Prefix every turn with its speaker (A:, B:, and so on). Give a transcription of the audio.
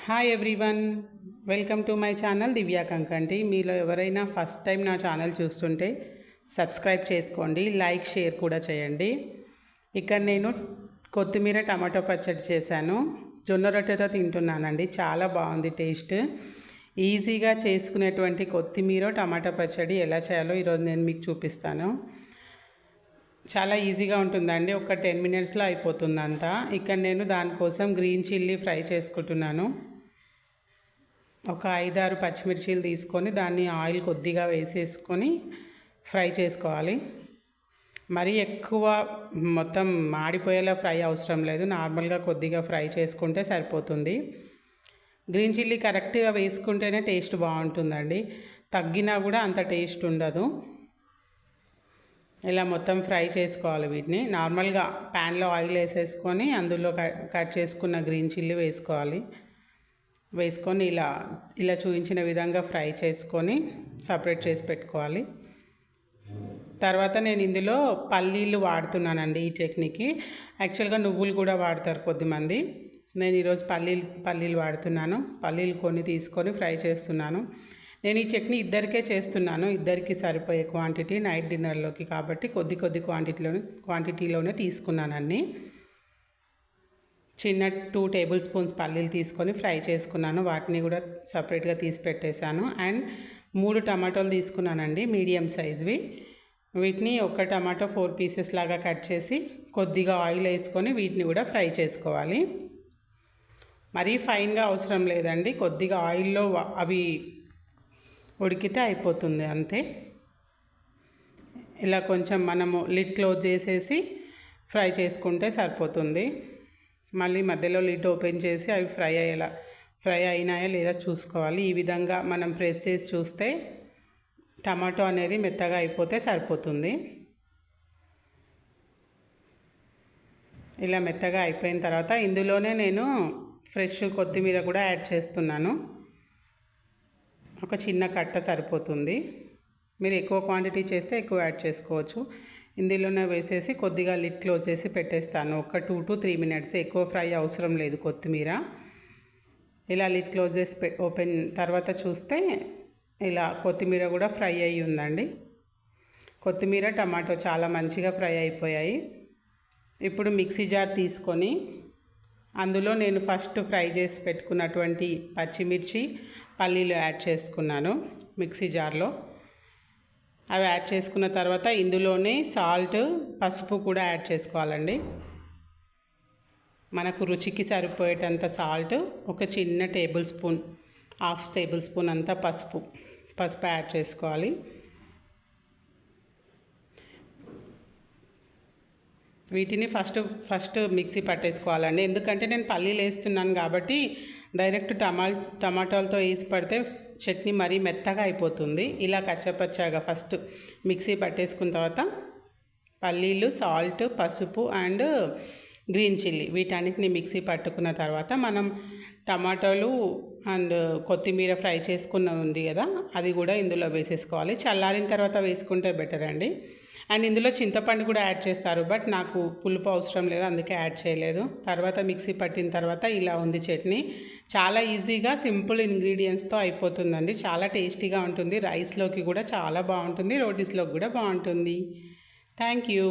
A: Hi everyone, welcome to my channel Divya Kankanti. మీలో ఎవరైనా first time నా ఛానల్ చూస్తుంటే సబ్స్క్రైబ్ చేసుకోండి, లైక్ షేర్ కూడా చేయండి. ఇక్కడ నేను కొత్తిమీర టమాటో పచ్చడి చేశాను. జొన్న రొట్టెతో తింటున్నానండి. చాలా బాగుంది టేస్ట్. ఈజీగా చేసుకునేటువంటి కొత్తిమీర టమాటో పచ్చడి ఎలా చేయాలో ఈరోజు నేను మీకు చూపిస్తాను. చాలా ఈజీగా ఉంటుందండి. ఒక 10 మినిట్స్లో అయిపోతుంది అంతా. ఇక్కడ నేను దానికోసం గ్రీన్ చిల్లీ ఫ్రై చేసుకుంటున్నాను. ఒక 5-6 పచ్చిమిర్చీలు తీసుకొని దాన్ని ఆయిల్ కొద్దిగా వేసేసుకొని ఫ్రై చేసుకోవాలి. మరీ ఎక్కువ మొత్తం మాడిపోయేలా ఫ్రై అవసరం లేదు, నార్మల్గా కొద్దిగా ఫ్రై చేసుకుంటే సరిపోతుంది. గ్రీన్ చిల్లీ కరెక్ట్గా వేసుకుంటేనే టేస్ట్ బాగుంటుందండి, తగ్గినా కూడా అంత టేస్ట్ ఉండదు. ఇలా మొత్తం ఫ్రై చేసుకోవాలి. వీటిని నార్మల్గా ప్యాన్లో ఆయిల్ వేసేసుకొని అందులో కట్ చేసుకున్న గ్రీన్ చిల్లీ వేసుకొని ఇలా చూపించిన విధంగా ఫ్రై చేసుకొని సపరేట్ చేసి పెట్టుకోవాలి. తర్వాత నేను ఇందులో పల్లీలు వాడుతున్నానండి. ఈ టెక్నిక్కి యాక్చువల్గా నువ్వులు కూడా వాడతారు కొద్దిమంది. నేను ఈరోజు పల్లీలు వాడుతున్నాను. పల్లీలు కొన్ని తీసుకొని ఫ్రై చేస్తున్నాను. నేను ఈ చట్నీ ఇద్దరికే చేస్తున్నాను, ఇద్దరికి సరిపోయే క్వాంటిటీ నైట్ డిన్నర్లోకి, కాబట్టి కొద్ది క్వాంటిటీలోనే తీసుకున్నానండి. చిన్న 2 టేబుల్ స్పూన్స్ పల్లీలు తీసుకొని ఫ్రై చేసుకున్నాను. వాటిని కూడా సపరేట్గా తీసి పెట్టేశాను. అండ్ 3 టమాటోలు తీసుకున్నానండి, మీడియం సైజ్వి. వీటిని ఒక టమాటో 4 పీసెస్ లాగా కట్ చేసి కొద్దిగా ఆయిల్ వేసుకొని వీటిని కూడా ఫ్రై చేసుకోవాలి. మరీ ఫైన్గా అవసరం లేదండి, కొద్దిగా ఆయిల్లో అవి ఉడికితే అయిపోతుంది అంతే. ఇలా కొంచెం మనము లిడ్ క్లోజ్ చేసేసి ఫ్రై చేసుకుంటే సరిపోతుంది. మళ్ళీ మధ్యలో లిడ్ ఓపెన్ చేసి అవి ఫ్రై అయినాయా లేదా చూసుకోవాలి. ఈ విధంగా మనం ప్రెస్ చేసి చూస్తే టమాటో అనేది మెత్తగా అయిపోతే సరిపోతుంది. ఇలా మెత్తగా అయిపోయిన తర్వాత ఇందులోనే నేను ఫ్రెష్ కొత్తిమీర కూడా యాడ్ చేస్తున్నాను. ఒక చిన్న కట్ట సరిపోతుంది. మీరు ఎక్కువ క్వాంటిటీ చేస్తే ఎక్కువ యాడ్ చేసుకోవచ్చు. ఇందులోనే వేసేసి కొద్దిగా లిడ్ క్లోజ్ చేసి పెట్టేస్తాను. ఒక 2 to 3 మినిట్స్, ఎక్కువ ఫ్రై అవసరం లేదు కొత్తిమీర. ఇలా లిడ్ క్లోజ్ చేసి ఓపెన్ తర్వాత చూస్తే ఇలా కొత్తిమీర కూడా ఫ్రై అయ్యి ఉందండి. కొత్తిమీర టమాటో చాలా మంచిగా ఫ్రై అయిపోయాయి. ఇప్పుడు మిక్సీ జార్ తీసుకొని అందులో నేను ఫస్ట్ ఫ్రై చేసి పెట్టుకున్నటువంటి పచ్చిమిర్చి పల్లీలు యాడ్ చేసుకున్నాను మిక్సీ జార్లో. అవి యాడ్ చేసుకున్న తర్వాత ఇందులోనే సాల్ట్, పసుపు కూడా యాడ్ చేసుకోవాలండి. మనకు రుచికి సరిపోయేటంత సాల్ట్, ఒక చిన్న హాఫ్ టేబుల్ స్పూన్ అంతా పసుపు యాడ్ చేసుకోవాలి. వీటిని ఫస్ట్ మిక్సీ పట్టేసుకోవాలండి. ఎందుకంటే నేను పల్లీలు వేస్తున్నాను కాబట్టి డైరెక్ట్ టమాటాలతో వేసి పడితే చట్నీ మరీ మెత్తగా అయిపోతుంది. ఇలా కచ్చపచ్చాగా ఫస్ట్ మిక్సీ పట్టేసుకున్న తర్వాత పల్లీలు, సాల్ట్, పసుపు అండ్ గ్రీన్ చిల్లీ వీటన్నిటిని మిక్సీ పట్టుకున్న తర్వాత మనం టమాటాలు అండ్ కొత్తిమీర ఫ్రై చేసుకున్న ఉంది కదా, అది కూడా ఇందులో వేసేసుకోవాలి. చల్లారిన తర్వాత వేసుకుంటే బెటర్ అండి. అండ్ ఇందులో చింతపండు కూడా యాడ్ చేస్తారు, బట్ నాకు పులుపు అవసరం లేదు, అందుకే యాడ్ చేయలేదు. తర్వాత మిక్సీ పట్టిన తర్వాత ఇలా ఉంది చట్నీ. చాలా ఈజీగా సింపుల్ ఇంగ్రీడియంట్స్తో అయిపోతుందండి. చాలా టేస్టీగా ఉంటుంది. రైస్లోకి కూడా చాలా బాగుంటుంది, రోటీస్లోకి కూడా బాగుంటుంది. Thank you.